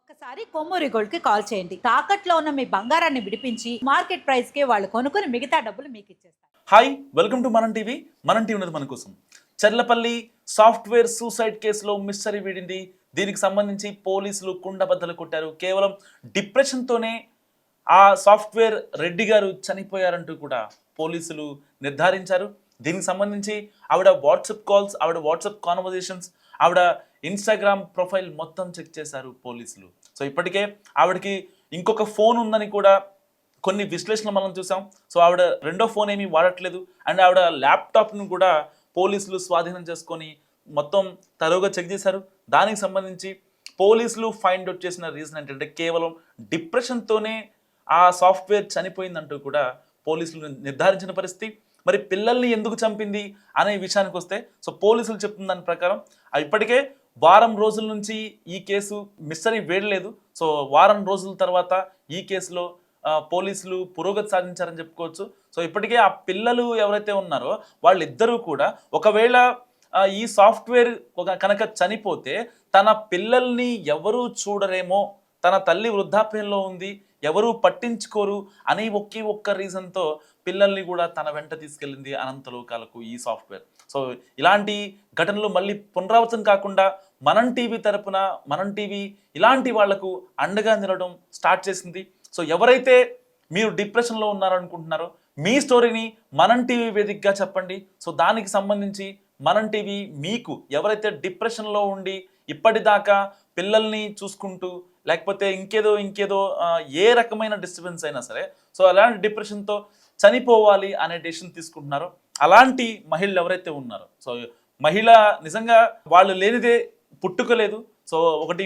ఒక్కసారి కొమ్మూరి గోల్డ్ కి కాల్ చేయండి. తాకట్లో ఉన్న మీ బంగారాన్ని విడిపించి మార్కెట్ ప్రైస్ కి వాళ్ళు కొనుక్కుని మిగతా డబ్బులు మీకు ఇచ్చేస్తారు. హాయ్, వెల్కమ్ టు మనం టీవీ. మనం టీవీ ఉన్నది మన కోసం. చర్లపల్లి సాఫ్ట్వేర్ సూసైడ్ కేసులో మిస్టరీ వీడింది. దీనికి సంబంధించి పోలీసులు కుండబద్దలు కొట్టారు. కేవలం డిప్రెషన్తోనే ఆ సాఫ్ట్వేర్ రెడ్డి గారు చనిపోయారంటూ కూడా పోలీసులు నిర్ధారించారు. దీనికి సంబంధించి ఆవిడ వాట్సాప్ కాల్స్, ఆవిడ వాట్సాప్ కాన్వర్జేషన్స్, ఆవిడ ఇన్స్టాగ్రామ్ ప్రొఫైల్ మొత్తం చెక్ చేశారు పోలీసులు. సో ఇప్పటికే ఆవిడకి ఇంకొక ఫోన్ ఉందని కూడా కొన్ని విశ్లేషణలు మనం చూసాం. సో ఆవిడ రెండో ఫోన్ ఏమీ వాడట్లేదు. అండ్ ఆవిడ ల్యాప్టాప్ను కూడా పోలీసులు స్వాధీనం చేసుకొని మొత్తం తరువుగా చెక్ చేశారు. దానికి సంబంధించి పోలీసులు ఫైండ్ అవుట్ చేసిన రీజన్ ఏంటంటే కేవలం డిప్రెషన్తోనే ఆ సాఫ్ట్వేర్ చనిపోయిందంటూ కూడా పోలీసులు నిర్ధారించిన పరిస్థితి. మరి పిల్లల్ని ఎందుకు చంపింది అనే విషయానికి వస్తే, సో పోలీసులు చెప్తున్న దాని ప్రకారం ఇప్పటికే వారం రోజుల నుంచి ఈ కేసు మిస్టరీ వేయలేదు. సో వారం రోజుల తర్వాత ఈ కేసులో పోలీసులు పురోగతి సాధించారని చెప్పుకోవచ్చు. సో ఇప్పటికే ఆ పిల్లలు ఎవరైతే ఉన్నారో వాళ్ళిద్దరూ కూడా ఒకవేళ ఈ సాఫ్ట్వేర్ కనుక చనిపోతే తన పిల్లల్ని ఎవరూ చూడరేమో, తన తల్లి వృద్ధాప్యంలో ఉంది, ఎవరూ పట్టించుకోరు అనే ఒక్క రీజన్తో పిల్లల్ని కూడా తన వెంట తీసుకెళ్ళింది అనంతలోకాలకు ఈ సాఫ్ట్వేర్. సో ఇలాంటి ఘటనలు మళ్ళీ పునరావృతం కాకుండా మనం టీవీ తరపున మనం టీవీ ఇలాంటి వాళ్లకు అండగా నిలవడం స్టార్ట్ చేసింది. సో ఎవరైతే మీరు డిప్రెషన్లో ఉన్నారనుకుంటున్నారో మీ స్టోరీని మనం టీవీ వేదికగా చెప్పండి. సో దానికి సంబంధించి మనం టీవీ మీకు ఎవరైతే డిప్రెషన్లో ఉండి ఇప్పటిదాకా పిల్లల్ని చూసుకుంటూ లేకపోతే ఇంకేదో ఏ రకమైన డిస్టర్బెన్స్ అయినా సరే, సో అలాంటి డిప్రెషన్తో చనిపోవాలి అనే డెసిషన్ తీసుకుంటున్నారో అలాంటి మహిళలు ఎవరైతే ఉన్నారో, సో మహిళ నిజంగా వాళ్ళు లేనిదే పుట్టుకలేదు. సో ఒకటి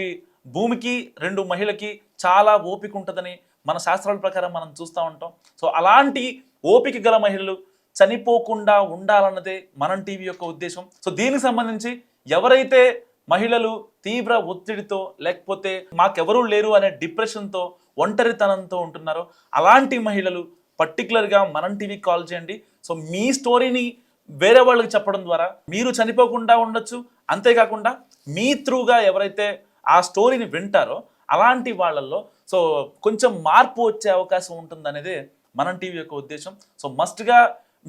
భూమికి, రెండు మహిళకి చాలా ఓపిక ఉంటుందని మన శాస్త్రాల ప్రకారం మనం చూస్తూ ఉంటాం. సో అలాంటి ఓపిక గల మహిళలు చనిపోకుండా ఉండాలన్నదే మనం టీవీ యొక్క ఉద్దేశం. సో దీనికి సంబంధించి ఎవరైతే మహిళలు తీవ్ర ఒత్తిడితో లేకపోతే మాకెవరూ లేరు అనే డిప్రెషన్తో ఒంటరితనంతో ఉంటున్నారో అలాంటి మహిళలు పర్టికులర్గా మనం టీవీకి కాల్ చేయండి. సో మీ స్టోరీని వేరే వాళ్ళకి చెప్పడం ద్వారా మీరు చనిపోకుండా ఉండొచ్చు. అంతేకాకుండా మీ త్రూగా ఎవరైతే ఆ స్టోరీని వింటారో అలాంటి వాళ్ళల్లో సో కొంచెం మార్పు వచ్చే అవకాశం ఉంటుందనేదే మనం టీవీ యొక్క ఉద్దేశం. సో మస్ట్గా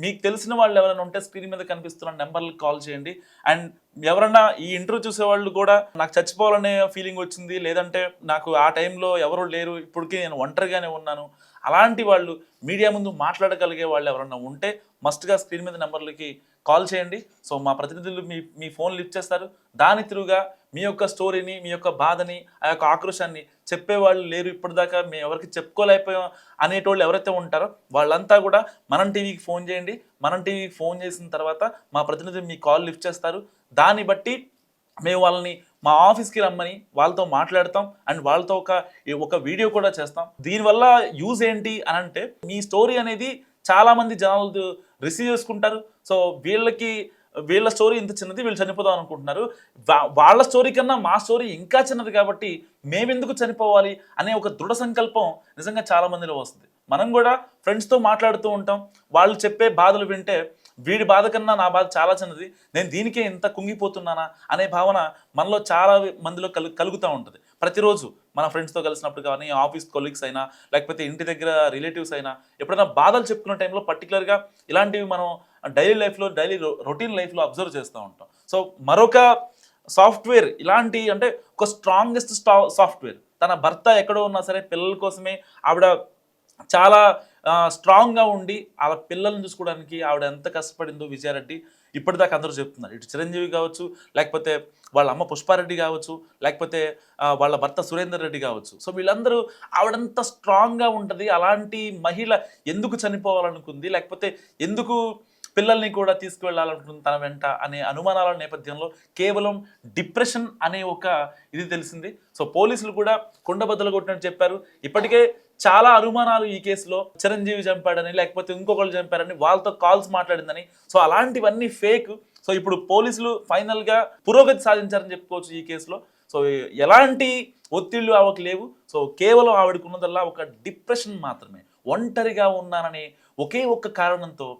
మీకు తెలిసిన వాళ్ళు ఎవరైనా ఉంటే స్క్రీన్ మీద కనిపిస్తున్న నెంబర్లకు కాల్ చేయండి. అండ్ ఎవరన్నా ఈ ఇంటర్వ్యూ చూసేవాళ్ళు కూడా నాకు చచ్చిపోవాలనే ఫీలింగ్ వచ్చింది, లేదంటే నాకు ఆ టైంలో ఎవరు లేరు, ఇప్పటికీ నేను ఒంటరిగానే ఉన్నాను, అలాంటి వాళ్ళు మీడియా ముందు మాట్లాడగలిగే వాళ్ళు ఎవరన్నా ఉంటే మస్ట్గా స్క్రీన్ మీద నెంబర్లకి కాల్ చేయండి. సో మా ప్రతినిధులు మీ ఫోన్ లిఫ్ట్ చేస్తారు. దాని త్రూగా మీ యొక్క స్టోరీని, మీ యొక్క బాధని, ఆ యొక్క ఆక్రోశాన్ని చెప్పేవాళ్ళు లేరు ఇప్పటిదాకా, మేము ఎవరికి చెప్పుకోలేకపోయాం అనేటోళ్ళు ఎవరైతే ఉంటారో వాళ్ళంతా కూడా మనం టీవీకి ఫోన్ చేయండి. మనం టీవీకి ఫోన్ చేసిన తర్వాత మా ప్రతినిధులు మీ కాల్ లిఫ్ట్ చేస్తారు. దాన్ని బట్టి మేము వాళ్ళని మా ఆఫీస్కి రమ్మని వాళ్ళతో మాట్లాడతాం. అండ్ వాళ్ళతో ఒక వీడియో కూడా చేస్తాం. దీనివల్ల యూజ్ ఏంటి అని అంటే, మీ స్టోరీ అనేది చాలామంది జనాలు రిసీవ్ చేసుకుంటారు. సో వీళ్ళ స్టోరీ ఇంత చిన్నది, వీళ్ళు చనిపోదాం అనుకుంటున్నారు, వాళ్ళ స్టోరీ కన్నా మా స్టోరీ ఇంకా చిన్నది కాబట్టి మేమెందుకు చనిపోవాలి అనే ఒక దృఢ సంకల్పం నిజంగా చాలా మందిలో వస్తుంది. మనం కూడా ఫ్రెండ్స్తో మాట్లాడుతూ ఉంటాం. వాళ్ళు చెప్పే బాధలు వింటే వీడి బాధ కన్నా నా బాధ చాలా చిన్నది, నేను దీనికే ఇంత కుంగిపోతున్నానా అనే భావన మనలో చాలా మందిలో కలుగుతూ ఉంటుంది. ప్రతిరోజు మన ఫ్రెండ్స్తో కలిసినప్పుడు కానీ, ఆఫీస్ కొలీగ్స్ అయినా, లేకపోతే ఇంటి దగ్గర రిలేటివ్స్ అయినా ఎప్పుడైనా బాధలు చెప్పుకునే టైంలో పర్టికులర్గా ఇలాంటివి మనం డైలీ రొటీన్ లైఫ్లో అబ్జర్వ్ చేస్తూ ఉంటాం. సో మరొక సాఫ్ట్వేర్ ఇలాంటి అంటే ఒక స్ట్రాంగెస్ట్ సాఫ్ట్వేర్, తన భర్త ఎక్కడో ఉన్నా సరే పిల్లల కోసమే ఆవిడ చాలా స్ట్రాంగ్గా ఉండి వాళ్ళ పిల్లల్ని చూసుకోవడానికి ఆవిడ ఎంత కష్టపడిందో విజయారెడ్డి ఇప్పటిదాకా అందరూ చెప్తున్నారు. ఇటు చిరంజీవి కావచ్చు, లేకపోతే వాళ్ళ అమ్మ పుష్పారెడ్డి కావచ్చు, లేకపోతే వాళ్ళ భర్త సురేందర్ రెడ్డి కావచ్చు. సో వీళ్ళందరూ ఆవిడంత స్ట్రాంగ్గా ఉంటుంది. అలాంటి మహిళ ఎందుకు చనిపోవాలనుకుంది, లేకపోతే ఎందుకు పిల్లల్ని కూడా తీసుకువెళ్ళాలనుకుంటుంది తన వెంట అనే అనుమానాల నేపథ్యంలో కేవలం డిప్రెషన్ అనే ఒక ఇది తెలిసింది. సో పోలీసులు కూడా కుండబద్దలు కొట్టినట్టు చెప్పారు. ఇప్పటికే చాలా అనుమానాలు ఈ కేసులో, చిరంజీవి చంపాడని లేకపోతే ఇంకొకళ్ళు చంపారని వాళ్ళతో కాల్స్ మాట్లాడిందని, సో అలాంటివన్నీ ఫేక్. సో ఇప్పుడు పోలీసులు ఫైనల్గా పురోగతి సాధించారని చెప్పుకోవచ్చు ఈ కేసులో. సో ఎలాంటి ఒత్తిళ్లు ఆవిడకి లేవు. సో కేవలం ఆవిడకు ఉన్నదల్లా ఒక డిప్రెషన్ మాత్రమే. ఒంటరిగా ఉన్నాననే ఒకే ఒక్క కారణంతో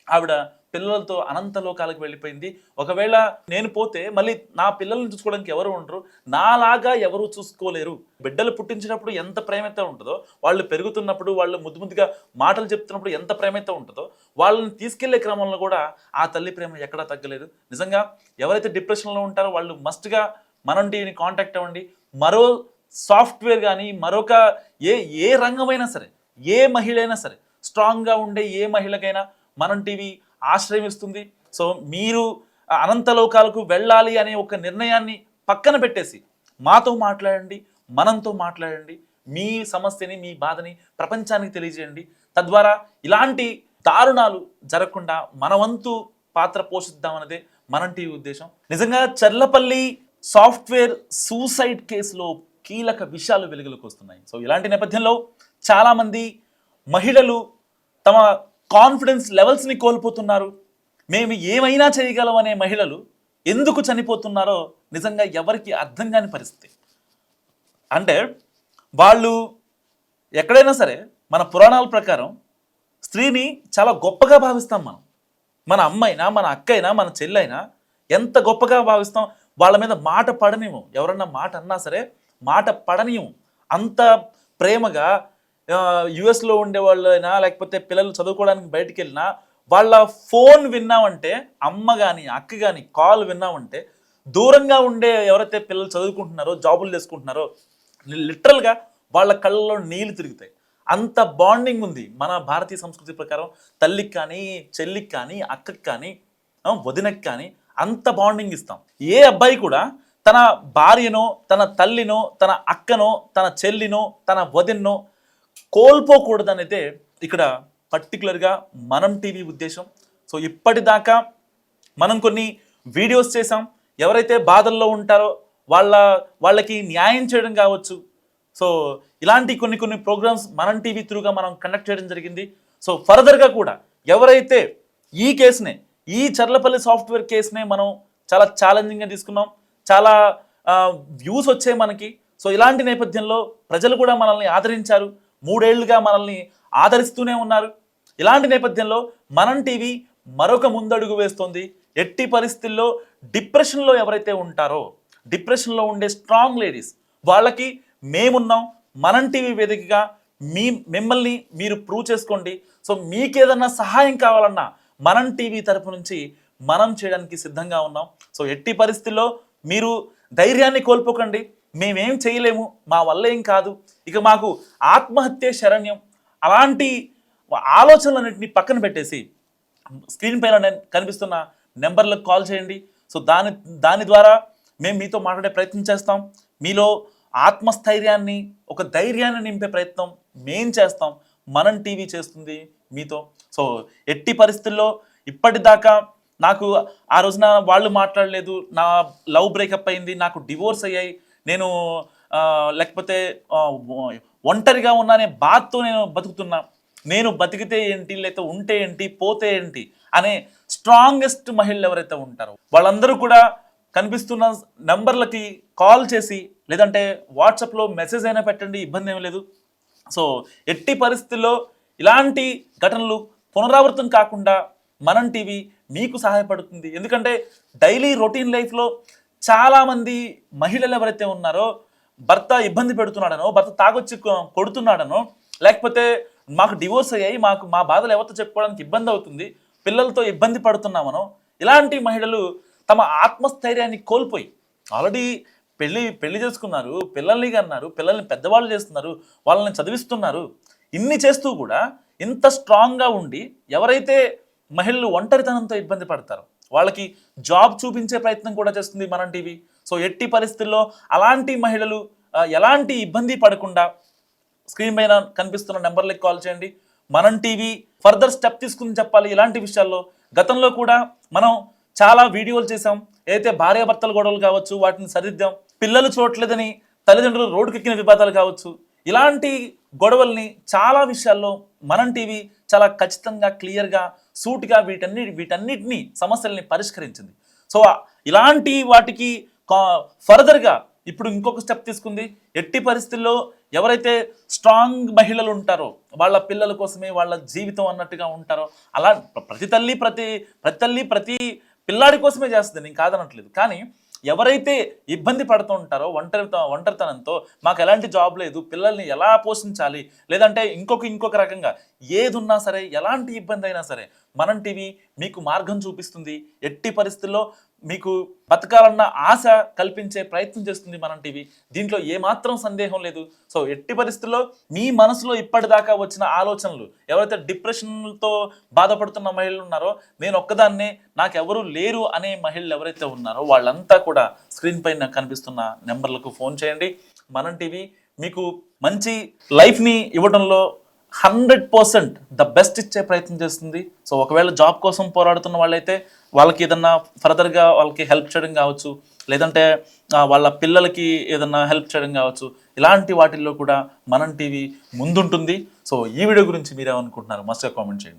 ఆవిడ పిల్లలతో అనంత లోకాలకు వెళ్ళిపోయింది. ఒకవేళ నేను పోతే మళ్ళీ నా పిల్లల్ని చూసుకోవడానికి ఎవరు ఉండరు, నాలాగా ఎవరు చూసుకోలేరు. బిడ్డలు పుట్టించినప్పుడు ఎంత ప్రేమతో ఉంటుందో, వాళ్ళు పెరుగుతున్నప్పుడు వాళ్ళు ముద్దు ముద్దుగా మాటలు చెప్తున్నప్పుడు ఎంత ప్రేమతో ఉంటుందో, వాళ్ళని తీసుకెళ్లే క్రమంలో కూడా ఆ తల్లి ప్రేమ ఎక్కడా తగ్గలేదు. నిజంగా ఎవరైతే డిప్రెషన్లో ఉంటారో వాళ్ళు మస్ట్గా మనం టీవీని కాంటాక్ట్ అవ్వండి. మరో సాఫ్ట్వేర్ కానీ మరొక ఏ రంగమైనా సరే, ఏ మహిళ అయినా సరే, స్ట్రాంగ్గా ఉండే ఏ మహిళకైనా మనం టీవీ ఆశ్రయం ఇస్తుంది. సో మీరు అనంతలోకాలకు వెళ్ళాలి అనే ఒక నిర్ణయాన్ని పక్కన పెట్టేసి మాతో మాట్లాడండి, మనంతో మాట్లాడండి. మీ సమస్యని, మీ బాధని ప్రపంచానికి తెలియజేయండి. తద్వారా ఇలాంటి దారుణాలు జరగకుండా మన వంతు పాత్ర పోషిద్దామన్నదే మనం టీవీ ఉద్దేశం. నిజంగా చర్లపల్లి సాఫ్ట్వేర్ సూసైడ్ కేసులో కీలక విషయాలు వెలుగులోకి వస్తున్నాయి. సో ఇలాంటి నేపథ్యంలో చాలామంది మహిళలు తమ కాన్ఫిడెన్స్ లెవెల్స్ని కోల్పోతున్నారు. మేము ఏమైనా చేయగలం అనే మహిళలు ఎందుకు చనిపోతున్నారో నిజంగా ఎవరికి అర్థం కాని పరిస్థితి. అంటే వాళ్ళు ఎక్కడైనా సరే మన పురాణాల ప్రకారం స్త్రీని చాలా గొప్పగా భావిస్తాం. మన అమ్మైనా, మన అక్కైనా, మన చెల్లైనా ఎంత గొప్పగా భావిస్తాం. వాళ్ళ మీద మాట పడనివ్వం. ఎవరన్నా మాట అన్నా సరే మాట పడనివ్వం. అంత ప్రేమగా యుఎస్లో ఉండే వాళ్ళైనా, లేకపోతే పిల్లలు చదువుకోవడానికి బయటికి వెళ్ళినా వాళ్ళ ఫోన్ విన్నామంటే, అమ్మ కానీ అక్క కానీ కాల్ విన్నామంటే, దూరంగా ఉండే ఎవరైతే పిల్లలు చదువుకుంటున్నారో, జాబులు చేసుకుంటున్నారో, లిటరల్గా వాళ్ళ కళ్ళలో నీళ్లు తిరుగుతాయి. అంత బాండింగ్ ఉంది మన భారతీయ సంస్కృతి ప్రకారం. తల్లికి కానీ, చెల్లికి కానీ, అక్కకి కానీ, వదినకి కానీ అంత బాండింగ్ ఇస్తాం. ఏ అబ్బాయి కూడా తన భార్యనో, తన తల్లినో, తన అక్కనో, తన చెల్లినో, తన వదిన్నో కోల్పోకూడదనైతే ఇక్కడ పర్టికులర్గా మనం టీవీ ఉద్దేశం. సో ఇప్పటిదాకా మనం కొన్ని వీడియోస్ చేసాం. ఎవరైతే బాధల్లో ఉంటారో వాళ్ళకి న్యాయం చేయడం కావచ్చు. సో ఇలాంటి కొన్ని ప్రోగ్రామ్స్ మనం టీవీ త్రూగా మనం కండక్ట్ చేయడం జరిగింది. సో ఫర్దర్గా కూడా ఎవరైతే ఈ కేసునే, ఈ చర్లపల్లి సాఫ్ట్వేర్ కేసునే మనం చాలా ఛాలెంజింగ్గా తీసుకున్నాం. చాలా వ్యూస్ వచ్చాయి మనకి. సో ఇలాంటి నేపథ్యంలో ప్రజలు కూడా మనల్ని ఆదరించారు. 3 ఏళ్లుగా మనల్ని ఆదరిస్తూనే ఉన్నారు. ఇలాంటి నేపథ్యంలో మనం టీవీ మరొక ముందడుగు వేస్తుంది. ఎట్టి పరిస్థితుల్లో డిప్రెషన్లో ఎవరైతే ఉంటారో, డిప్రెషన్లో ఉండే స్ట్రాంగ్ లేడీస్ వాళ్ళకి మేమున్నాం. మనం టీవీ వేదికగా మిమ్మల్ని మీరు ప్రూవ్ చేసుకోండి. సో మీకేదన్నా సహాయం కావాలన్నా మనం టీవీ తరపు నుంచి మనం చేయడానికి సిద్ధంగా ఉన్నాం. సో ఎట్టి పరిస్థితుల్లో మీరు ధైర్యాన్ని కోల్పోకండి. మేమేం చేయలేము, మా వల్ల ఏం కాదు, ఇక మాకు ఆత్మహత్య శరణ్యం, అలాంటి ఆలోచనలన్నింటినీ పక్కన పెట్టేసి స్క్రీన్ పైన కనిపిస్తున్న నెంబర్లకు కాల్ చేయండి. సో దాని ద్వారా మేము మీతో మాట్లాడే ప్రయత్నం చేస్తాం. మీలో ఆత్మస్థైర్యాన్ని, ఒక ధైర్యాన్ని నింపే ప్రయత్నం మేం చేస్తాం. మనం టీవీ చేస్తుంది మీతో. సో ఎట్టి పరిస్థితుల్లో ఇప్పటిదాకా నాకు ఆ రోజున వాళ్ళు మాట్లాడలేదు, నా లవ్ బ్రేకప్ అయింది, నాకు డివోర్స్ అయ్యాయి, నేను లేకపోతే ఒంటరిగా ఉన్నానే బాధతో నేను బతుకుతున్నా, నేను బతికితే ఏంటి, లేకపోతే ఉంటే ఏంటి, పోతే ఏంటి అనే స్ట్రాంగెస్ట్ మహిళలు ఎవరైతే ఉంటారో వాళ్ళందరూ కూడా కనిపిస్తున్న నెంబర్లకి కాల్ చేసి, లేదంటే వాట్సాప్లో మెసేజ్ అయినా పెట్టండి, ఇబ్బంది ఏం లేదు. సో ఎట్టి పరిస్థితుల్లో ఇలాంటి ఘటనలు పునరావృతం కాకుండా మనం టీవీ మీకు సహాయపడుతుంది. ఎందుకంటే డైలీ రొటీన్ లైఫ్లో చాలామంది మహిళలు ఎవరైతే ఉన్నారో భర్త ఇబ్బంది పెడుతున్నాడనో, భర్త తాగొచ్చి కొడుతున్నాడనో, లేకపోతే మాకు డివోర్స్ అయ్యాయి, మా బాధలు ఎవరితో చెప్పుకోవడానికి ఇబ్బంది అవుతుంది, పిల్లలతో ఇబ్బంది పడుతున్నామనో, ఇలాంటి మహిళలు తమ ఆత్మస్థైర్యాన్ని కోల్పోయి ఆల్రెడీ పెళ్లి చేసుకున్నారు, పిల్లల్ని కన్నారు, పిల్లల్ని పెద్దవాళ్ళు చేస్తున్నారు, వాళ్ళని చదివిస్తున్నారు, ఇన్ని చేస్తూ కూడా ఇంత స్ట్రాంగ్గా ఉండి ఎవరైతే మహిళలు ఒంటరితనంతో ఇబ్బంది పడతారో వాళ్ళకి జాబ్ చూపించే ప్రయత్నం కూడా చేస్తుంది మనం టీవీ. సో ఎట్టి పరిస్థితుల్లో అలాంటి మహిళలు ఎలాంటి ఇబ్బంది పడకుండా స్క్రీన్ పైన కనిపిస్తున్న నెంబర్లకు కాల్ చేయండి. మనం టీవీ ఫర్దర్ స్టెప్ తీసుకుని చెప్పాలి ఇలాంటి విషయాల్లో. గతంలో కూడా మనం చాలా వీడియోలు చేసాం. ఏదైతే భార్యాభర్తల గొడవలు కావచ్చు వాటిని సరిద్దాం, పిల్లలు చూడట్లేదని తల్లిదండ్రులు రోడ్డుకెక్కిన వివాదాలు కావచ్చు, ఇలాంటి గొడవల్ని చాలా విషయాల్లో మనం టీవీ చాలా ఖచ్చితంగా, క్లియర్గా, సూటిగా వీటన్నిటిని సమస్యల్ని పరిష్కరించింది. సో ఇలాంటి వాటికి ఫర్దర్గా ఇప్పుడు ఇంకొక స్టెప్ తీసుకుంది. ఎట్టి పరిస్థితుల్లో ఎవరైతే స్ట్రాంగ్ మహిళలు ఉంటారో వాళ్ళ పిల్లల కోసమే వాళ్ళ జీవితం అన్నట్టుగా ఉంటారో అలా ప్రతి తల్లి ప్రతి పిల్లాడి కోసమే చేస్తుంది, నేను కాదనట్లేదు. కానీ ఎవరైతే ఇబ్బంది పడుతూ ఉంటారో ఒంటరితనంతో మాకు ఎలాంటి జాబ్ లేదు, పిల్లల్ని ఎలా పోషించాలి, లేదంటే ఇంకొక రకంగా ఏది ఉన్నా సరే, ఎలాంటి ఇబ్బంది అయినా సరే మనం టీవీ మీకు మార్గం చూపిస్తుంది. ఎట్టి పరిస్థితుల్లో మీకు బతకాలన్న ఆశ కల్పించే ప్రయత్నం చేస్తుంది మనం టీవీ. దీంట్లో ఏమాత్రం సందేహం లేదు. సో ఎట్టి పరిస్థితుల్లో మీ మనసులో ఇప్పటిదాకా వచ్చిన ఆలోచనలు, ఎవరైతే డిప్రెషన్తో బాధపడుతున్న మహిళలు ఉన్నారో, నేను ఒక్కదాన్నే నాకెవరూ లేరు అనే మహిళలు ఎవరైతే ఉన్నారో వాళ్ళంతా కూడా స్క్రీన్ పైన కనిపిస్తున్న నెంబర్లకు ఫోన్ చేయండి. మనం టీవీ మీకు మంచి లైఫ్ని ఇవ్వడంలో 100% ద బెస్ట్ ఇచ్చే ప్రయత్నం చేస్తుంది. సో ఒకవేళ జాబ్ కోసం పోరాడుతున్న వాళ్ళైతే వాళ్ళకి ఏదన్నా ఫర్దర్గా వాళ్ళకి హెల్ప్ చేయడం కావచ్చు, లేదంటే వాళ్ళ పిల్లలకి ఏదన్నా హెల్ప్ చేయడం కావచ్చు, ఇలాంటి వాటిల్లో కూడా మనం టీవీ ముందుంటుంది. సో ఈ వీడియో గురించి మీరేమనుకుంటున్నారు మస్తుగా కామెంట్ చేయండి.